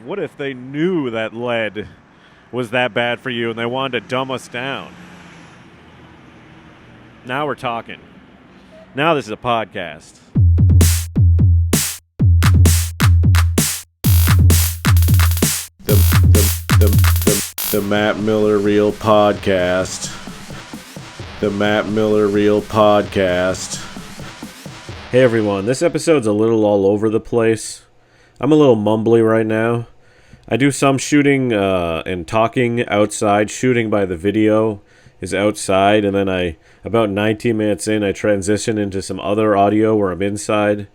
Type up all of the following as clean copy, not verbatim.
What if they knew that lead was that bad for you and they wanted to dumb us down? Now we're talking. Now this is a podcast. The Matt Miller Real Podcast. The Matt Miller Real Podcast. Hey everyone, this episode's a little all over the place. I'm a little mumbly right now. I do some shooting and talking outside. Shooting by the video is outside, and then about 19 minutes in, I transition into some other audio where I'm inside.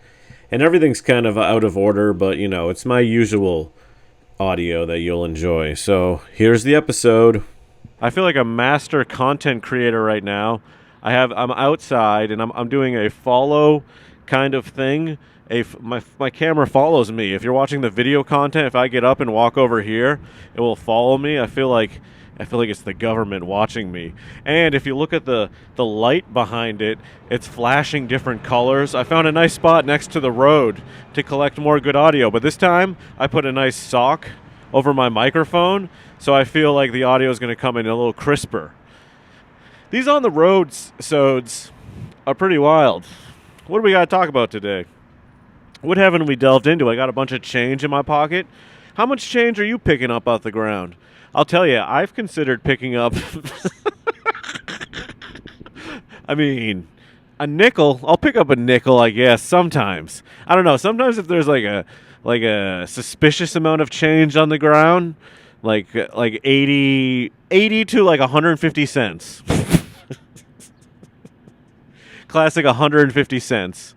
And everything's kind of out of order, but you know, it's my usual audio that you'll enjoy. So here's the episode. I feel like a master content creator right now. I'm outside and I'm doing a follow kind of thing. My camera follows me. If you're watching the video content, if I get up and walk over here, it will follow me. I feel like it's the government watching me. And if you look at the light behind it, it's flashing different colors. I found a nice spot next to the road to collect more good audio. But this time, I put a nice sock over my microphone, so I feel like the audio is going to come in a little crisper. These on the road sods are pretty wild. What do we got to talk about today? What haven't we delved into? I got a bunch of change in my pocket. How much change are you picking up off the ground? I'll tell you, I've considered picking up, I mean, a nickel. I'll pick up a nickel, I guess, sometimes. I don't know. Sometimes if there's like a suspicious amount of change on the ground, like 80 to like 150 cents. Classic 150 cents.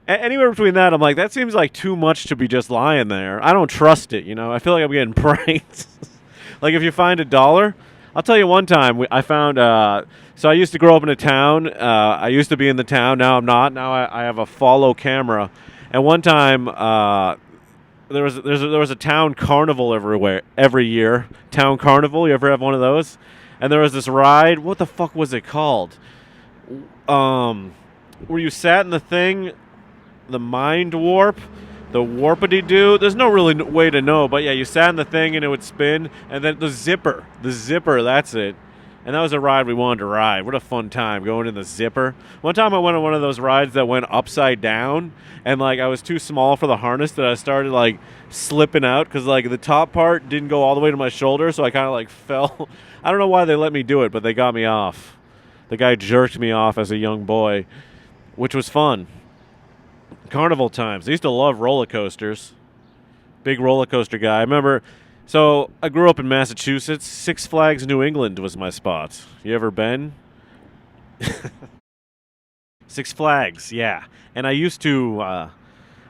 Anywhere between that, I'm like, that seems like too much to be just lying there. I don't trust it, you know. I feel like I'm getting pranked. Like if you find $1, I'll tell you one time I found. So I used to grow up in a town. I used to be in the town. Now I'm not. Now I have a follow camera. And one time there was a town carnival every year. Town carnival. You ever have one of those? And there was this ride. What the fuck was it called? Where you sat in the thing. The mind warp, the warpity-doo. There's no really way to know, but yeah, you sat in the thing and it would spin, and then the zipper, that's it. And that was a ride we wanted to ride. What a fun time, going in the zipper. One time I went on one of those rides that went upside down, and like I was too small for the harness that I started like slipping out, because like the top part didn't go all the way to my shoulder, so I kind of like fell. I don't know why they let me do it, but they got me off. The guy jerked me off as a young boy, which was fun. Carnival times. I used to love roller coasters. Big roller coaster guy. I remember, so I grew up in Massachusetts. Six Flags New England was my spot. You ever been? Six Flags, yeah. And I used to, I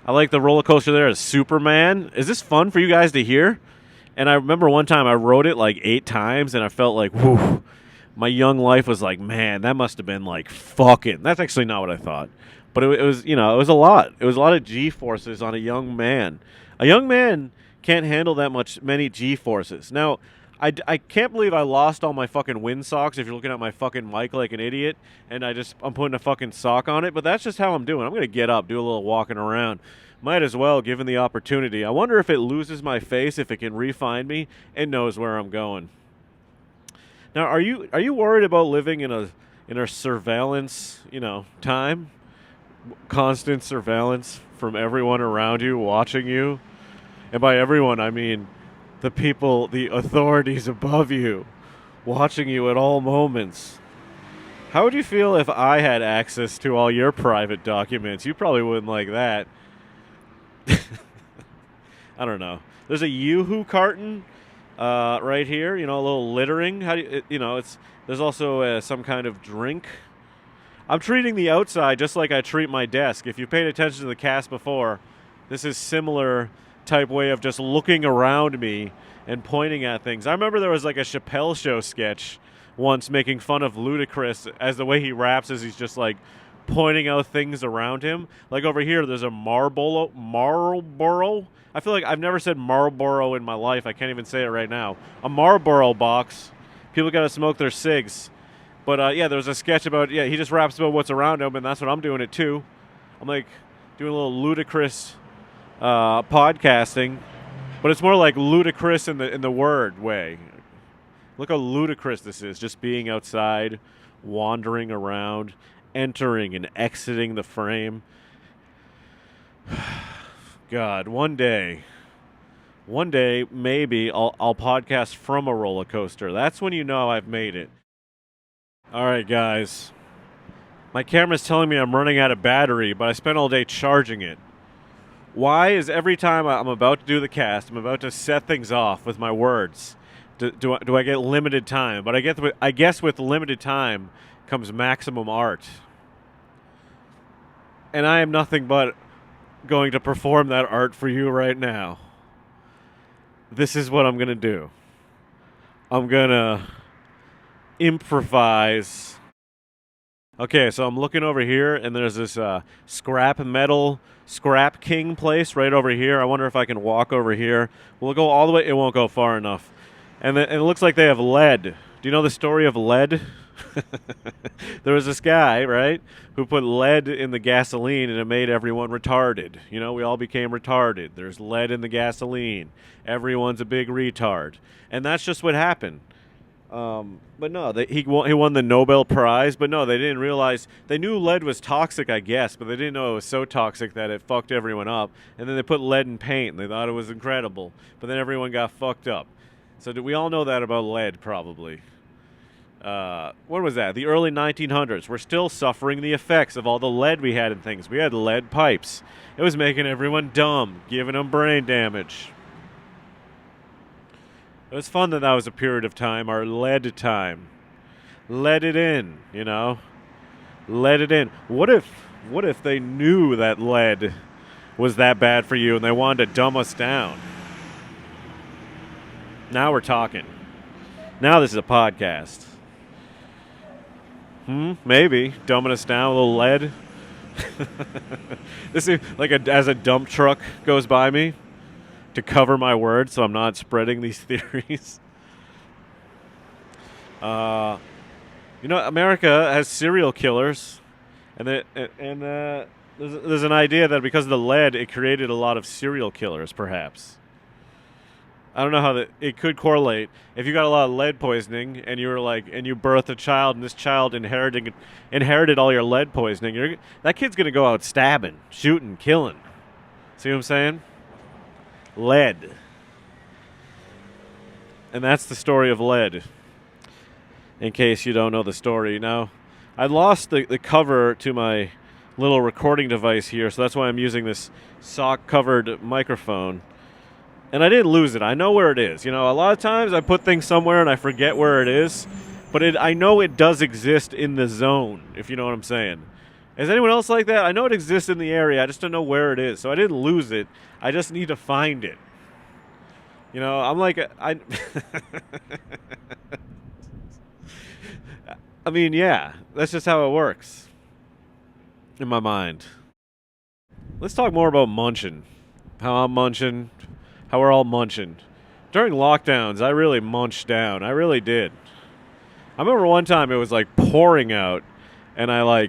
like the roller coaster there as Superman. Is this fun for you guys to hear? And I remember one time I rode it like 8 times and I felt like, whew. My young life was like, man, that must have been like fucking. That's actually not what I thought. But it was, you know, it was a lot. It was a lot of G-forces on a young man. A young man can't handle many G-forces. Now, I can't believe I lost all my fucking wind socks if you're looking at my fucking mic like an idiot, and I'm putting a fucking sock on it, but that's just how I'm doing. I'm going to get up, do a little walking around. Might as well, given the opportunity. I wonder if it loses my face, if it can re-find me, and knows where I'm going. Now, are you worried about living in a surveillance, time? Constant surveillance from everyone around you watching you? And by everyone, I mean the people, the authorities above you, watching you at all moments. How would you feel if I had access to all your private documents? You probably wouldn't like that. I don't know. There's a Yoo-hoo carton right here, a little littering. There's also some kind of drink. I'm treating the outside just like I treat my desk. If you paid attention to the cast before, this is similar type way of just looking around me and pointing at things. I remember there was like a Chappelle Show sketch once making fun of Ludacris as the way he raps is he's just like pointing out things around him. Like over here, there's a Marlboro. I feel like I've never said Marlboro in my life. I can't even say it right now. A Marlboro box. People got to smoke their cigs. But, there was a sketch about, he just raps about what's around him, and that's what I'm doing it too. I'm, like, doing a little ludicrous podcasting, but it's more like ludicrous in the word way. Look how ludicrous this is, just being outside, wandering around, entering and exiting the frame. God, one day, maybe I'll podcast from a roller coaster. That's when you know I've made it. All right, guys. My camera's telling me I'm running out of battery, but I spent all day charging it. Why is every time I'm about to do the cast, I'm about to set things off with my words, do I get limited time? But I guess with limited time comes maximum art. And I am nothing but going to perform that art for you right now. This is what I'm going to do. I'm going to improvise. Okay, so I'm looking over here, and there's this scrap king place right over here. I wonder if I can walk over here. We'll go all the way. It won't go far enough. And it looks like they have lead. Do you know the story of lead? There was this guy, right, who put lead in the gasoline, and it made everyone retarded. You know, we all became retarded. There's lead in the gasoline. Everyone's a big retard. And that's just what happened. But no, he won the Nobel Prize. But no, they didn't realize. They knew lead was toxic, I guess, but they didn't know it was so toxic that it fucked everyone up. And then they put lead in paint, and they thought it was incredible. But then everyone got fucked up. So we all know that about lead, probably. When was that? The early 1900s. We're still suffering the effects of all the lead we had in things. We had lead pipes. It was making everyone dumb, giving them brain damage. It was fun that was a period of time, our lead time. Let it in, you know? Let it in. What if they knew that lead was that bad for you and they wanted to dumb us down? Now we're talking. Now this is a podcast. Maybe. Dumbing us down, a little lead. This is like as a dump truck goes by me to cover my words so I'm not spreading these theories. America has serial killers, and there's an idea that because of the lead, it created a lot of serial killers, perhaps. I don't know how it could correlate. If you got a lot of lead poisoning and you birthed a child and this child inherited all your lead poisoning, that kid's going to go out stabbing, shooting, killing. See what I'm saying? Lead. And that's the story of lead. In case you don't know the story. Now, I lost the cover to my little recording device here, so that's why I'm using this sock-covered microphone. And I didn't lose it. I know where it is. You know, a lot of times I put things somewhere and I forget where it is. But I know it does exist in the zone, if you know what I'm saying. Is anyone else like that? I know it exists in the area. I just don't know where it is. So I didn't lose it. I just need to find it. You know, I'm like... I mean, yeah. That's just how it works. In my mind. Let's talk more about munching. How I'm munching... How we're all munching. During lockdowns, I really munched down. I really did. I remember one time it was like pouring out, and I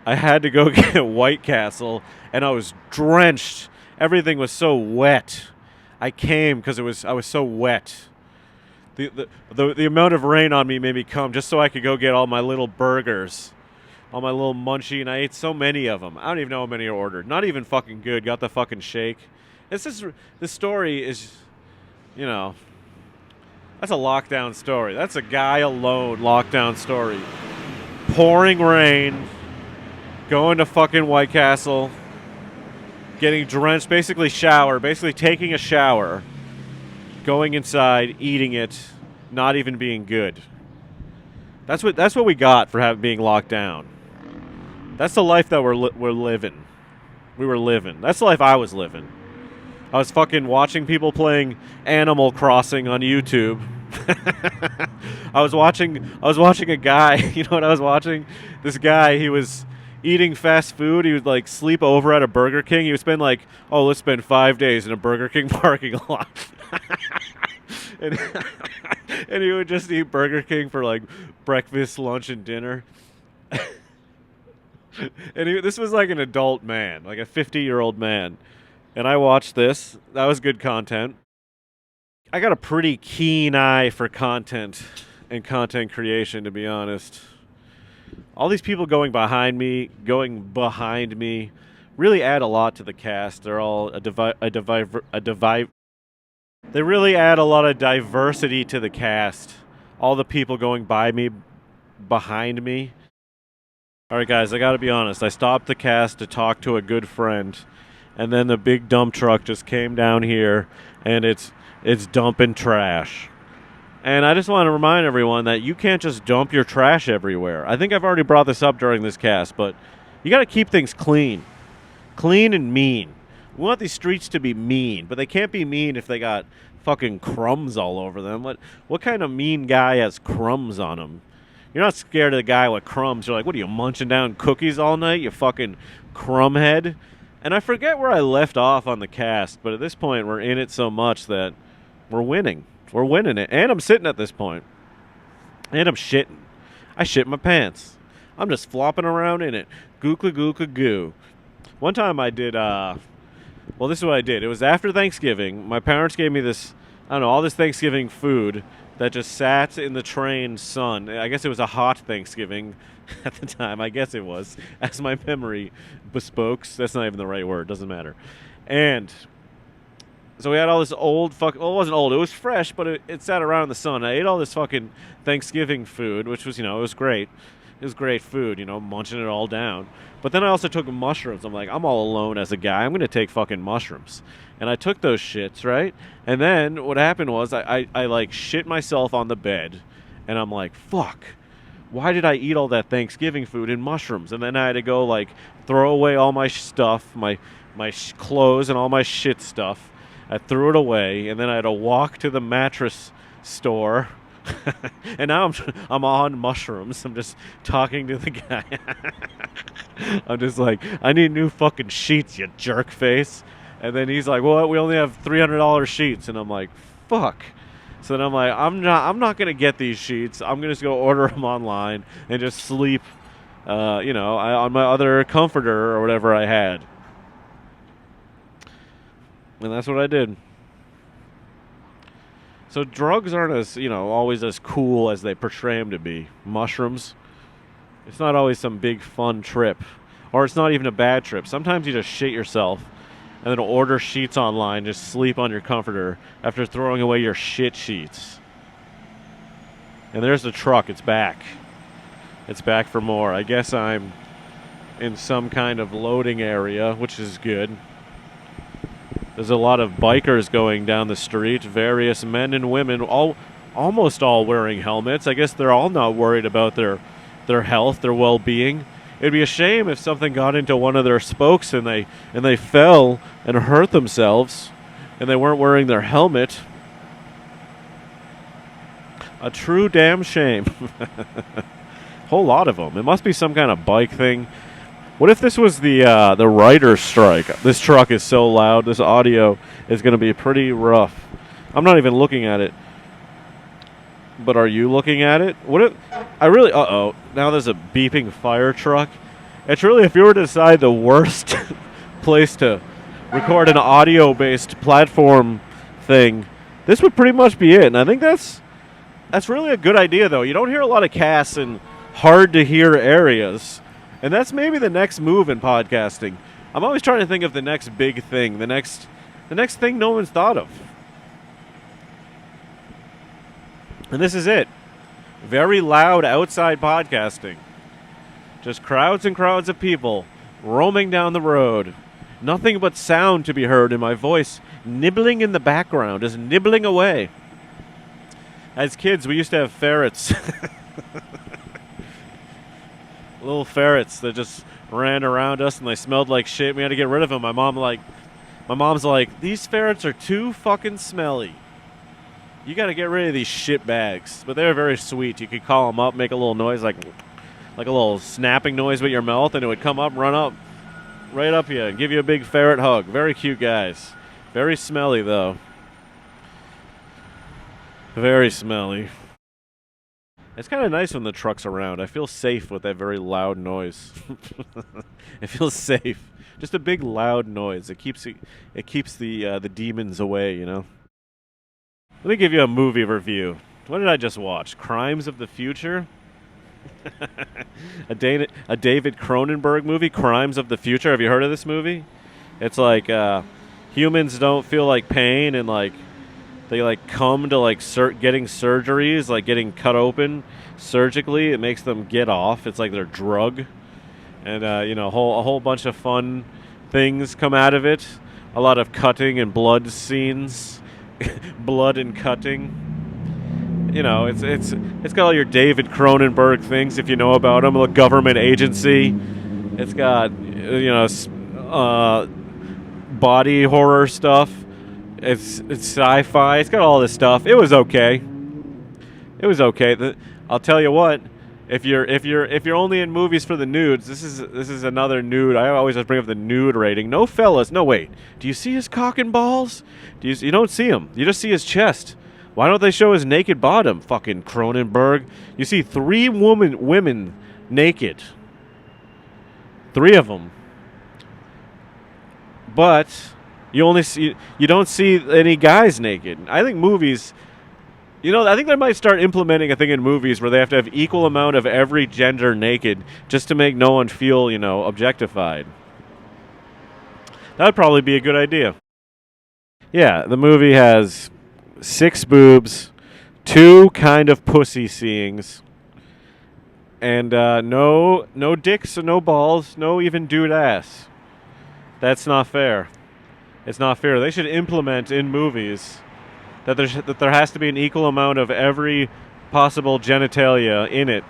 had to go get White Castle, and I was drenched. Everything was so wet. I came because I was so wet. The amount of rain on me made me come just so I could go get all my little burgers, all my little munchie, and I ate so many of them. I don't even know how many I ordered. Not even fucking good. Got the fucking shake. The story is, you know, that's a lockdown story. That's a guy alone lockdown story. Pouring rain, going to fucking White Castle, getting drenched, basically taking a shower, going inside, eating it, not even being good. That's what we got for being locked down. That's the life that we're living. We were living. That's the life I was living. I was fucking watching people playing Animal Crossing on YouTube. I was watching a guy, you know what I was watching? This guy, he was eating fast food. He would like sleep over at a Burger King. He would spend let's spend 5 days in a Burger King parking lot. and he would just eat Burger King for like breakfast, lunch, and dinner. And this was like an adult man, like a 50-year-old man. And I watched this. That was good content. I got a pretty keen eye for content and content creation, to be honest. All these people going behind me, really add a lot to the cast. They're all They really add a lot of diversity to the cast. All the people going behind me. All right, guys, I got to be honest. I stopped the cast to talk to a good friend, and then the big dump truck just came down here, and it's dumping trash. And I just want to remind everyone that you can't just dump your trash everywhere. I think I've already brought this up during this cast, but you got to keep things clean. Clean and mean. We want these streets to be mean, but they can't be mean if they got fucking crumbs all over them. What kind of mean guy has crumbs on him? You're not scared of the guy with crumbs. You're like, what are you, munching down cookies all night, you fucking crumbhead? And I forget where I left off on the cast, but at this point we're in it so much that we're winning. We're winning it. And I'm sitting at this point. And I'm shitting. I shit my pants. I'm just flopping around in it. Gookla gookla goo. One time I did, this is what I did. It was after Thanksgiving. My parents gave me this, all this Thanksgiving food that just sat in the train sun. I guess it was a hot Thanksgiving at the time. I guess it was, as my memory bespokes. That's not even the right word. Doesn't matter. And so we had all this old it wasn't old. It was fresh, but it sat around in the sun. I ate all this fucking Thanksgiving food, which was, it was great. It was great food, munching it all down. But then I also took mushrooms. I'm like, I'm all alone as a guy. I'm going to take fucking mushrooms. And I took those shits, right? And then what happened was I like shit myself on the bed. And I'm like, fuck. Why did I eat all that Thanksgiving food and mushrooms? And then I had to go like throw away all my stuff, my clothes and all my shit stuff. I threw it away, and then I had to walk to the mattress store, and now I'm on mushrooms. I'm just talking to the guy. I'm just like, I need new fucking sheets, you jerk face. And then he's like, well, we only have $300 sheets, and I'm like, fuck. So then I'm like, I'm not gonna get these sheets. I'm gonna just go order them online and just sleep, on my other comforter or whatever I had. And that's what I did. So drugs aren't as, always as cool as they portray them to be. Mushrooms, it's not always some big fun trip. Or it's not even a bad trip. Sometimes you just shit yourself and then order sheets online, just sleep on your comforter after throwing away your shit sheets. And there's the truck. It's back. It's back for more. I guess I'm in some kind of loading area, which is good. There's a lot of bikers going down the street, various men and women, almost all wearing helmets. I guess they're all not worried about their health, their well-being. It'd be a shame if something got into one of their spokes and they fell and hurt themselves and they weren't wearing their helmet. A true damn shame. Whole lot of them. It must be some kind of bike thing. What if this was the writer's strike? This truck is so loud. This audio is going to be pretty rough. I'm not even looking at it. But are you looking at it? What if now there's a beeping fire truck. It's really, if you were to decide the worst place to record an audio-based platform thing, this would pretty much be it. And I think that's really a good idea, though. You don't hear a lot of casts in hard-to-hear areas. And that's maybe the next move in podcasting. I'm always trying to think of the next big thing, the next thing no one's thought of. And this is it. Very loud outside podcasting. Just crowds and crowds of people roaming down the road. Nothing but sound to be heard in my voice nibbling in the background, just nibbling away. As kids, we used to have ferrets. Little ferrets that just ran around us and they smelled like shit. We had to get rid of them. My mom's like, these ferrets are too fucking smelly. You got to get rid of these shit bags. But they were very sweet. You could call them up, make a little noise, like a little snapping noise with your mouth, and it would come up, run up, right up you, and give you a big ferret hug. Very cute guys. Very smelly, though. Very smelly. It's kind of nice when the truck's around. I feel safe with that very loud noise. It feels safe. Just a big loud noise. It keeps the demons away, you know. Let me give you a movie review. What did I just watch? Crimes of the Future? a David Cronenberg movie, Crimes of the Future. Have you heard of this movie? It's like humans don't feel like pain, and like they like come to like getting surgeries, like getting cut open surgically. It makes them get off. It's like their drug, and a whole bunch of fun things come out of it. A lot of cutting and blood scenes, blood and cutting. You know, it's got all your David Cronenberg things if you know about him. A government agency. It's got body horror stuff. It's sci-fi. It's got all this stuff. It was okay. I'll tell you what. If you're only in movies for the nudes, this is another nude. I always just bring up the nude rating. No fellas. No wait. Do you see his cock and balls? You don't see him. You just see his chest. Why don't they show his naked bottom? Fucking Cronenberg. You see 3 women naked. 3 of them. But you don't see any guys naked. I think movies, I think they might start implementing a thing in movies where they have to have equal amount of every gender naked just to make no one feel, objectified. That would probably be a good idea. Yeah, the movie has 6 boobs, 2 kind of pussy seeings, and no dicks or no balls, no even dude ass. That's not fair. It's not fair. They should implement in movies that there has to be an equal amount of every possible genitalia in it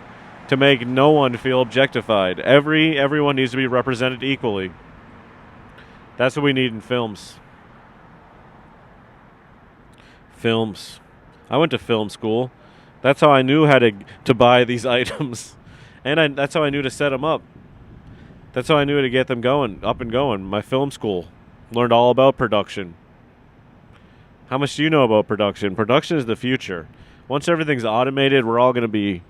to make no one feel objectified. Everyone needs to be represented equally. That's what we need in films. Films. I went to film school. That's how I knew how to buy these items, and that's how I knew to set them up. That's how I knew to get them up and going. My film school learned all about production. How much do you know about production? Production is the future. Once everything's automated, we're all gonna be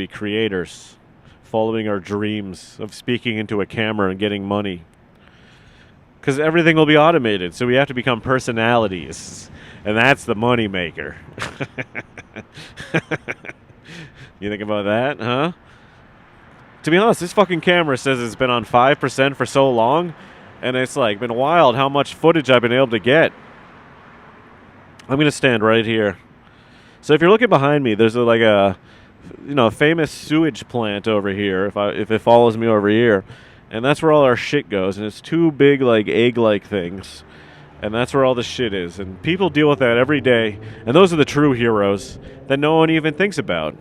creators, following our dreams of speaking into a camera and getting money. Because everything will be automated, so we have to become personalities. And that's the money maker. You think about that, huh? To be honest, this fucking camera says it's been on 5% for so long, and it's like been wild how much footage I've been able to get. I'm gonna stand right here. So if you're looking behind me, there's a famous sewage plant over here. If it follows me over here, and that's where all our shit goes, and it's 2 big like egg-like things. And that's where all the shit is. And people deal with that every day. And those are the true heroes that no one even thinks about.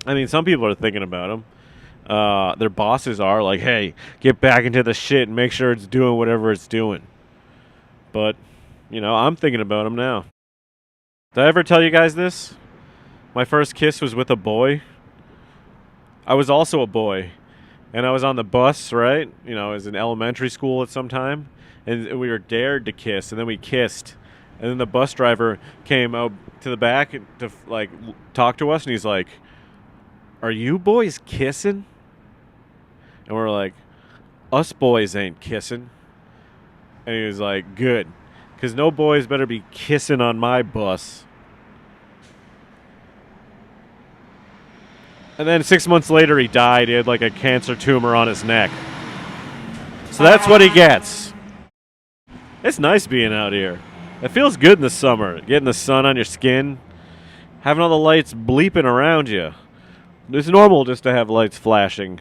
I mean, some people are thinking about them. Their bosses are like, hey, get back into the shit and make sure it's doing whatever it's doing. But, I'm thinking about them now. Did I ever tell you guys this? My first kiss was with a boy. I was also a boy. And I was on the bus, right? I was in elementary school at some time. And we were dared to kiss, and then we kissed. And then the bus driver came out to the back to, talk to us, and he's like, are you boys kissing? And we're like, us boys ain't kissing. And he was like, good, because no boys better be kissing on my bus. And then 6 months later, he died. He had, a cancer tumor on his neck. So that's what he gets. It's nice being out here. It feels good in the summer, getting the sun on your skin, having all the lights bleeping around you. It's normal just to have lights flashing.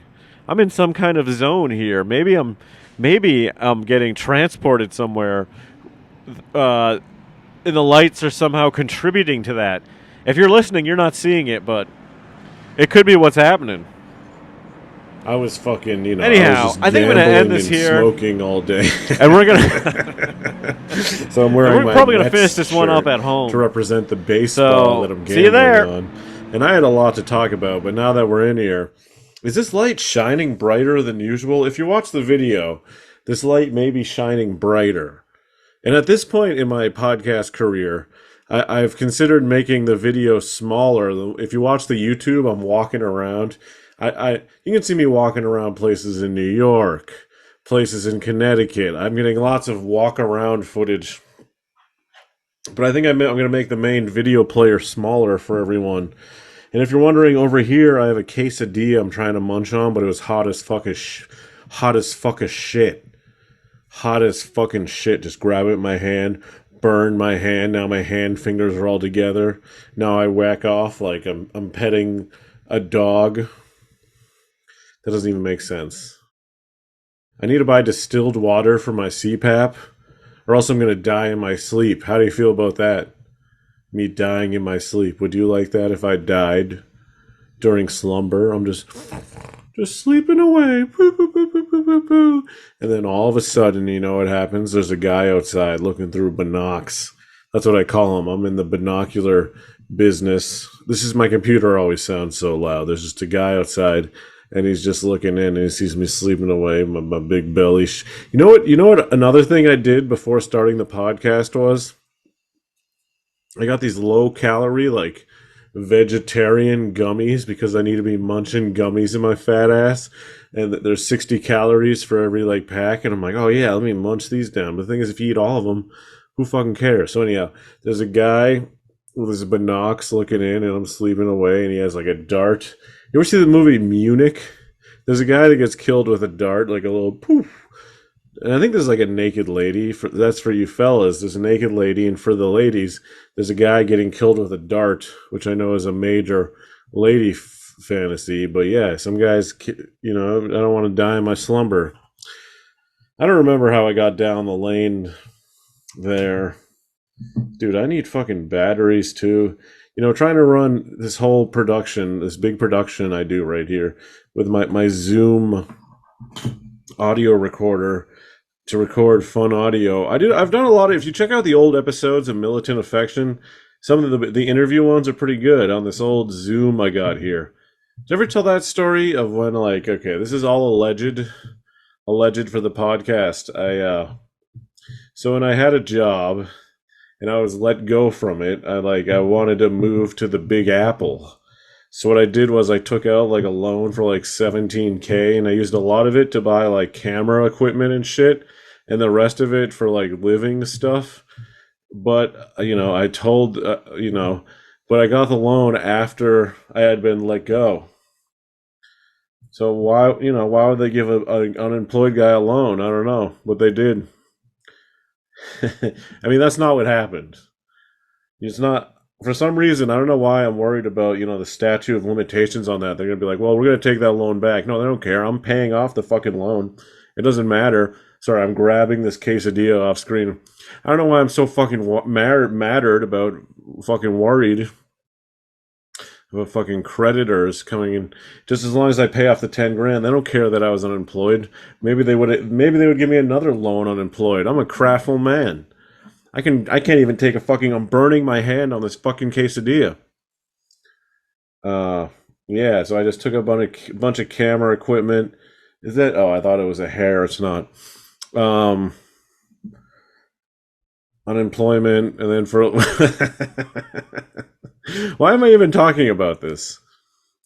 I'm in some kind of zone here. Maybe I'm getting transported somewhere. And the lights are somehow contributing to that. If you're listening, you're not seeing it, but it could be what's happening. I was fucking, Anyhow, I think I'm going to end this here. Smoking all day. And we're going to... So I'm wearing we're probably going to finish this one up at home. To represent the baseball that I'm gambling see you there. on. And I had a lot to talk about, but now that we're in here, is this light shining brighter than usual? If you watch the video, this light may be shining brighter. And at this point in my podcast career, I've considered making the video smaller. If you watch the YouTube, I'm walking around. You can see me walking around places in New York, places in Connecticut. I'm getting lots of walk around footage. But I think I'm going to make the main video player smaller for everyone. And if you're wondering, over here I have a quesadilla I'm trying to munch on, but it was hot as hot as fucking shit. Hot as fucking shit. Just grab it in my hand, burn my hand. Now my hand fingers are all together. Now I whack off like I'm petting a dog. That doesn't even make sense. I need to buy distilled water for my CPAP, or else I'm going to die in my sleep. How do you feel about that? Me dying in my sleep. Would you like that if I died during slumber? I'm just sleeping away. Poo, poo, poo, poo, poo, poo, poo. And then all of a sudden, you know what happens? There's a guy outside looking through binocs. That's what I call him. I'm in the binocular business. This is my computer always sounds so loud. There's just a guy outside, and he's just looking in, and he sees me sleeping away, my big belly. You know what? You know what? Another thing I did before starting the podcast was I got these low-calorie, like, vegetarian gummies because I need to be munching gummies in my fat ass, and there's 60 calories for every, like, pack, and I'm like, oh, yeah, let me munch these down. But the thing is, if you eat all of them, who fucking cares? So anyhow, there's a guy with his binocs looking in, and I'm sleeping away, and he has, like, a dart. You ever see the movie Munich? There's a guy that gets killed with a dart, like a little poof. And I think there's like a naked lady. That's for you fellas. There's a naked lady. And for the ladies, there's a guy getting killed with a dart, which I know is a major lady fantasy. But yeah, some guys, you know, I don't want to die in my slumber. I don't remember how I got down the lane there. Dude, I need fucking batteries too. You know, trying to run this whole production, this big production I do right here with my Zoom audio recorder to record fun audio. I've done a lot of, if you check out the old episodes of Militant Affection, some of the interview ones are pretty good on this old Zoom I got here. Did you ever tell that story of when, like, okay, this is all alleged for the podcast. So when I had a job and I was let go from it, I wanted to move to the Big Apple. So what I did was I took out like a loan for like $17K, and I used a lot of it to buy like camera equipment and shit, and the rest of it for like living stuff. But you know, I told but I got the loan after I had been let go. So why would they give an unemployed guy a loan? I don't know what they did. I mean, that's not what happened. It's not, for some reason, I don't know why I'm worried about, the statute of limitations on that. They're going to be like, well, we're going to take that loan back. No, they don't care. I'm paying off the fucking loan. It doesn't matter. Sorry, I'm grabbing this quesadilla off screen. I don't know why I'm so fucking mattered about fucking worried about fucking creditors coming in. Just as long as I pay off the 10 grand, they don't care that I was unemployed. Maybe they would give me another loan unemployed. I'm a craftful man. I can't even take I'm burning my hand on this fucking quesadilla. Yeah, so I just took a bunch of camera equipment. Is that, I thought it was a hair, it's not. Unemployment, and then for why am I even talking about this?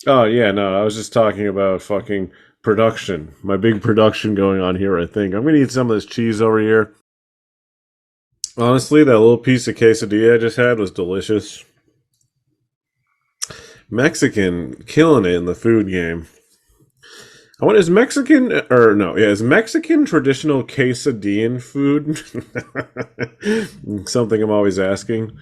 Oh yeah, no, I was just talking about fucking production. My big production going on here, I think. I'm gonna eat some of this cheese over here. Honestly, that little piece of quesadilla I just had was delicious. Mexican killing it in the food game. Is Mexican traditional quesadillan food? Something I'm always asking.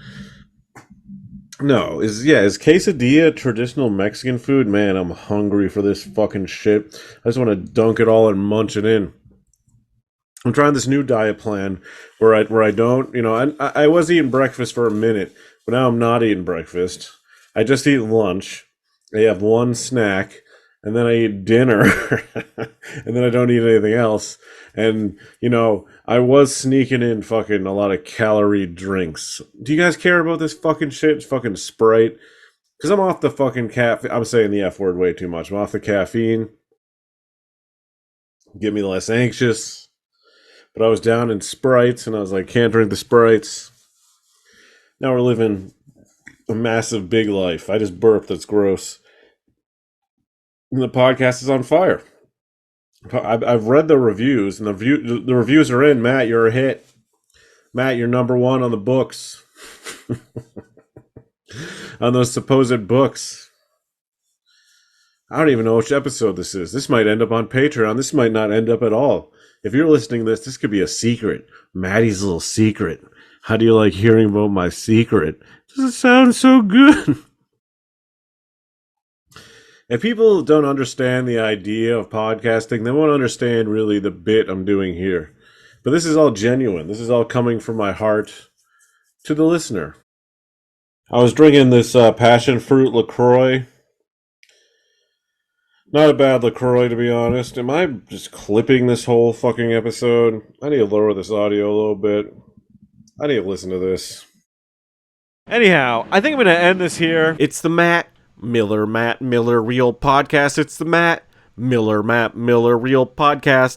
No, is quesadilla traditional Mexican food? Man, I'm hungry for this fucking shit. I just want to dunk it all and munch it in. I'm trying this new diet plan where I don't, I was eating breakfast for a minute, but now I'm not eating breakfast. I just eat lunch. I have one snack, and then I eat dinner, and then I don't eat anything else. And, I was sneaking in fucking a lot of calorie drinks. Do you guys care about this fucking shit? It's fucking Sprite. Because I'm off the fucking caffeine. I'm saying the F word way too much. I'm off the caffeine. Get me less anxious. But I was down in Sprites, and I was like, can't drink the Sprites. Now we're living a massive big life. I just burped. That's gross. The podcast is on fire. I've read the reviews, and the reviews are in. Matt, you're a hit. Matt, you're number one on the books. On those supposed books. I don't even know which episode this is. This might end up on Patreon. This might not end up at all. If you're listening to this could be a secret. Maddie's little secret. How do you like hearing about my secret? Does it sound so good? If people don't understand the idea of podcasting, they won't understand really the bit I'm doing here. But this is all genuine. This is all coming from my heart to the listener. I was drinking this Passionfruit LaCroix. Not a bad LaCroix, to be honest. Am I just clipping this whole fucking episode? I need to lower this audio a little bit. I need to listen to this. Anyhow, I think I'm going to end this here. It's the Matt Miller Real Podcast. It's the Matt Miller Real Podcast.